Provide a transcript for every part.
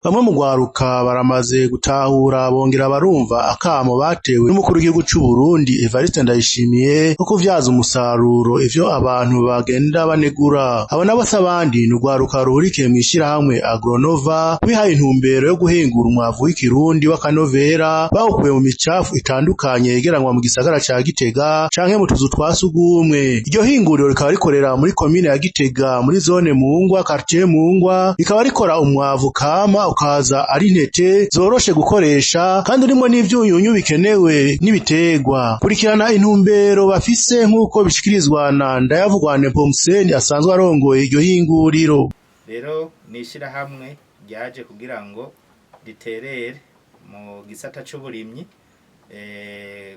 Bamwe mu gwaruka baramaze gutahura bongera barumva akamo batewe n'umukuru w'igihugu c'u Burundi Evariste Ndayishimiye ko kuvyaza umusaruro ivyo abantu bagenda banegura. Abo nabo s'abandi ni ugwaruka ruhurikiye mw'ishirahamwe Agronova bihaye intumbero yo guhingura umwavu w'ikirundi w'akanovera bawukuye mu micafu itandukanye yegeranwa mu gisagara ca Gitega canke mu tuzu twa sugumwe. Iryo hinguriro rikaba rikorera muri komine ya Gitega muri zone Mungwa quartier Mungwa, rikaba rikora umwavu kama ukaza ari intete zoroshe gukoresha kandi urimo n'ivyunyunyu bikenewe n'ibiterwa. Kurikirana intumbero bafise nk'uko bishikirizwa na Ndayavugwane Pomseni asanzwe arongoye iryo hinguriro. Rero nishira hamwe ryaje kugira ngo riterere mu gisata c'uburimyi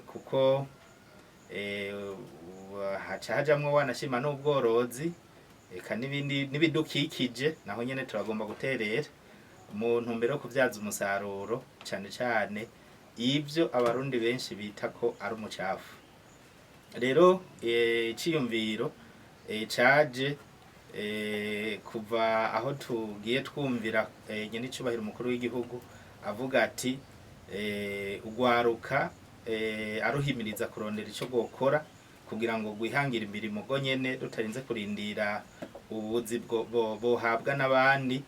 kuko haca hajamwo wanashima n'ubworozi eka n'ibidukikije naho nyene turagomba guterera mu ntumbero yo kuvyaza umusaruro cane cane ivyo abarundi benshi bita ko ari umucafu. Rero iciyumviro caje kuva aho tugiye twumvira nyene icubahiro umukuru w'igihugu avuga ati ugwaruka aruhimiriza kurondera ico gukora kugira ngo gwihangira imirimo go nyene rutarinze kurindira ubuzi bohabwa n'abandi,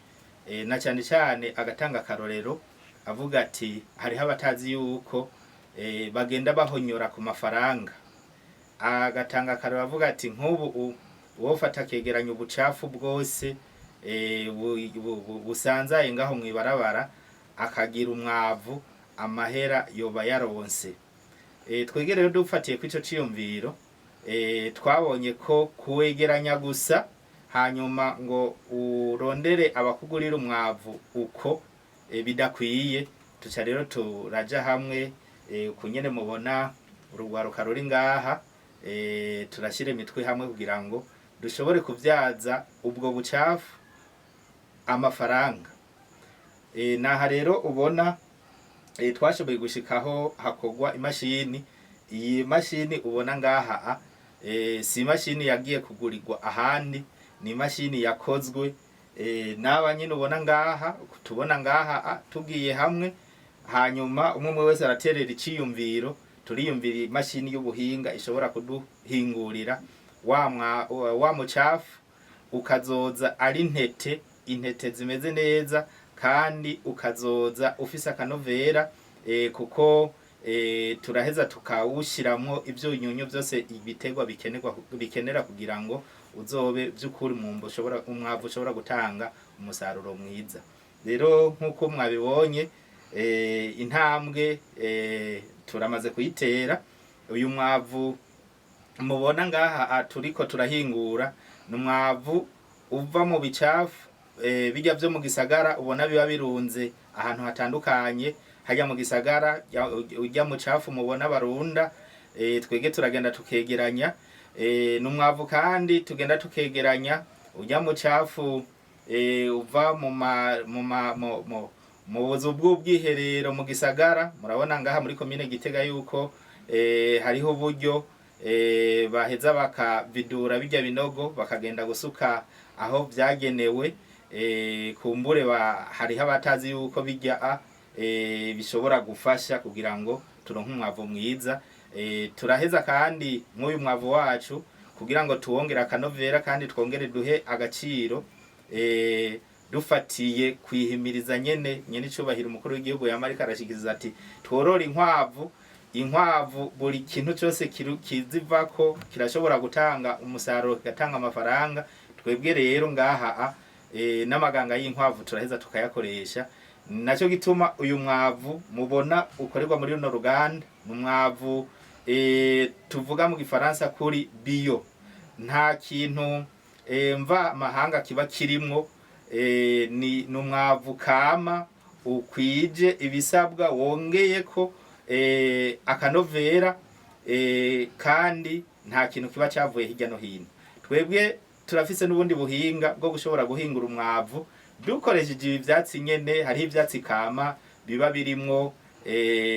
na cyane cyane agatanga akarorero avuga ati hariho abatazi yuko bagenda bahonyora ku mafaranga. Agatanga akarorero avuga ati nk'ubu wofata kegeranya ubucafu bwose busanzaye ngaho mwibarabara akagira umwavu amahera yoba yaronse. Twege rero dufatiye kw'ico ciyumviro twabonye ko kuwegeranya gusa hanyuma ngo urondere abakugurira umwavu uko bidakwiye. Tuca rero turaja hamwe kunyene mubona urugwaruka ruri ngaha turashire imitwe hamwe kugira ngo dushobore kuvyaza ubwo bucafu amafaranga. Naha rero ubona twashoboye gushikaho hakogwa imashini. Iyi mashini ubona ngaha si imashini yagiye kugurirwa ahandi, ni imashini yakozwe n'aba nyine ubona ngaha. Tubona ngaha tugiye hamwe hanyuma umwe wese araterera iciyumviro, turiyumvira imashini y'ubuhinga ishobora kuduhingurira wa mucafu ukazoza ari intete zimeze neza kandi ukazoza ufise akanovera kuko turaheza tukawushiramwo ivyunyunyu byose ibiterwa bikenera kugira ngo uzobe by'ukuri umwavu ushobora gutanga umusaruro mwiza. Rero nk'uko mwabibonye intambwe turamaze kuyitera. Uyu mwavu mubona ngaha turiko turahingura n'umwavu uva mu bicafu bijya byo mu gisagara ubona biba birunze ahantu hatandukanye. Hajya mu gisagara ujya mu cafu mubona barunda, twege turagenda tukegeranya n'umwavu kandi tugenda tukegeranya ujya mu cafu uva mu buzu bw'ubwiherero mu gisagara. Murabona ngaha muri komine Gitega yuko hariho uburyo baheza bakavidura bijya binogo bakagenda gusuka aho vyagenewe. Kumbure hariho abatazi yuko bijya bishobora gufasha kugira ngo turonke umwavu mwiza. Turaheza kandi nk'uyu mwavu wacu kugira ngo tuwongere akanovera kandi twongere duhe agaciro dufatiye kwihimiriza nyene icubahiro umukuru w'igihugu yamarika arashikiza ati tworora inkwavu buri kintu cyose kizivako kirashobora gutanga umusaruro kigatanga amafaranga. Twebwe rero ngaha n'amaganga y'inkwavu turaheza tukayakoresha. Naco gituma uyu mwavu mubona ukorerwa muri runo ruganda n'umwavu tuvuga mu gifaransa kuri bio, nta kintu mva mahanga kiba kirimwo. Ni umwavu kama ukwije ibisabwa wongeye ko akanovera kandi nta kintu kiba cyavuye hirya no hino. Twebwe turafise n'ubundi buhinga bwo gushobora guhingura umwavu dukoresheje ivyatsi nyene. Hari ivyatsi kama biba birimwo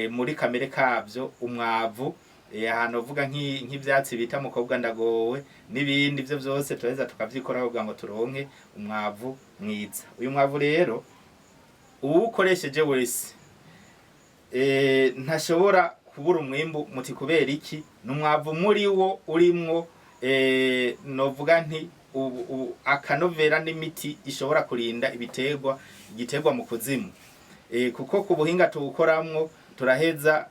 muri kamere kavyo umwavu ahantu uvuga nk'ivyatsi bita mukobwa ndagowe n'ibindi byo byose turaheza tukavyikora kugira ngo turonke umwavu mwiza. Uyu mwavu rero uwukoresheje wese ntashobora kubura umwimbu muti kubera iki n'umwavu muri wo urimwo novuga nti akanovera n'imiti ishobora kurinda igiterwa mu kuzimu kuko ku buhinga tuwukoramwo turaheza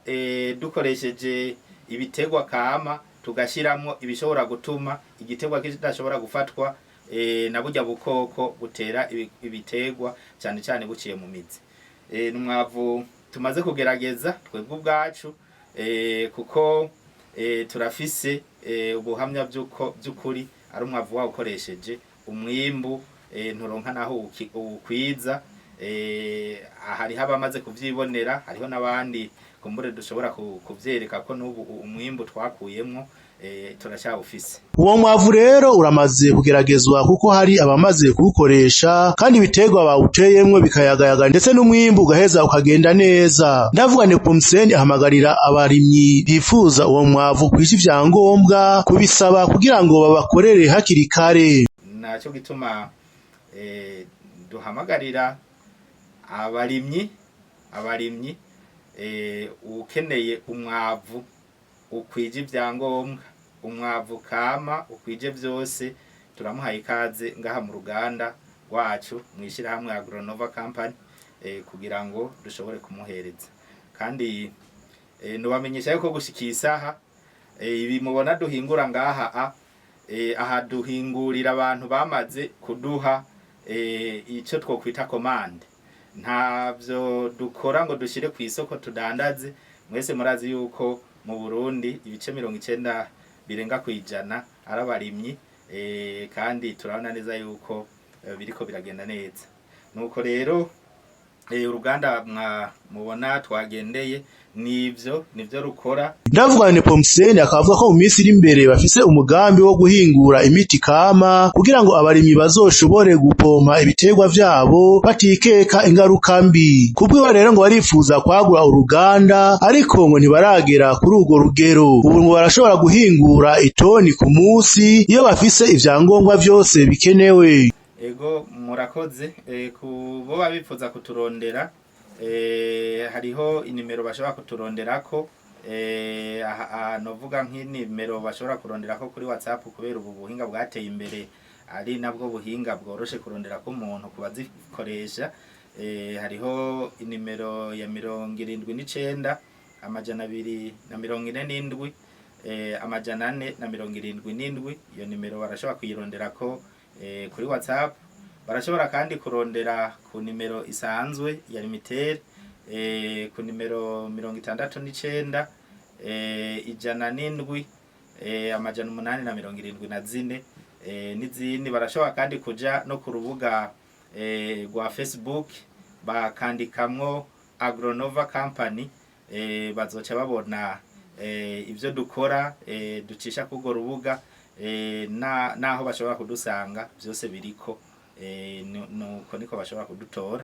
dukoresheje ibiterwa kama tugashiramwo ibishobora gutuma igiterwa kidashobora gufatwa na burya bukoko butera ibiterwa cyane cyane buciye mu mizi. N'umwavu tumaze kugerageza twebwe ubwacu kuko turafise ubuhamya by'ukuri ari umwavu wawe ukoresheje umwimbu nturonka naho ukwiza. Hariho abamaze kuvyibonera, hariho n'abandi kumbure dushobora kuvyereka ko n'ubu umwimbu twakuyemwo turacyawufise. Uwo mwavu rero uramaze kugeragezwa kuko hari abamaze kuwukoresha kandi ibiterwa bawuteyemwo bikayagayaga ndetse n'umwimbu ugaheza ukagenda neza. Ndavuga Nepomuscène ahamagarira abarimyi bifuza uwo mwavu kwisha ivyangombwa kubisaba kugira ngo babakorere hakiri kare. Naco gituma duhamagarira abarimyi ukeneye umwavu ukwije ivyangombwa, umwavu kama ukwije vyose, turamuhaye ikaze ngaha mu ruganda rwacu mwishirahamwe Agronova Company kugira ngo dushobore kumuhereza. Kandi nubamenyesha yuko gushikira isaha ibi mubona duhingura ngaha aha duhingurira abantu bamaze kuduha ico twokwita commande. Ntavyo dukora ngo dushire ku isoko tudandaze. Mwese murazi yuko mu Burundi ibice 90 birenga kwijana arabarimyi kandi turabona neza yuko biriko biragenda neza. Nuko rero uruganda mubona twagendeye nivyo rukora. Ndavuga Nepomuscène akavuga ko mu minsi iri imbere bafise umugambi wo guhingura imiti kama kugira ngo abarimyi bazoshobore gupompa ibiterwa vyabo batikeka ingaruka mbi. Kubwiwe rero ngo barifuza kwagura uruganda ariko ngo ntibaragera kuri urwo rugero. Ubu ngo barashobora guhingura itoni ku munsi iyo bafise ivyangombwa vyose bikenewe. Ego murakoze kubo babifuza kuturondera hariho inimero bashobora kuturonderako novuga nk'inimero bashobora kuronderako kuri WhatsApp kubera ubu buhinga bwateye imbere ari nabwo buhinga bworoshe kuronderako umuntu kubazikoresha. Hariho inimero ya 79 amajana 247 amajana 477. Iyo nimero barashobora kuyironderako kuri WhatsApp. Barashobora kandi kurondera ku nimero isanzwe ya limitere ku nimero 69 107 amajana 874 n'izindi. Barashobora kandi kuja no ku rubuga rwa Facebook bakandikamwo Agronova Company bazoca babona ivyo dukora ducisha kugo rubuga naho bashobora kudusanga byose biriko nuko niko bashobora kudutora.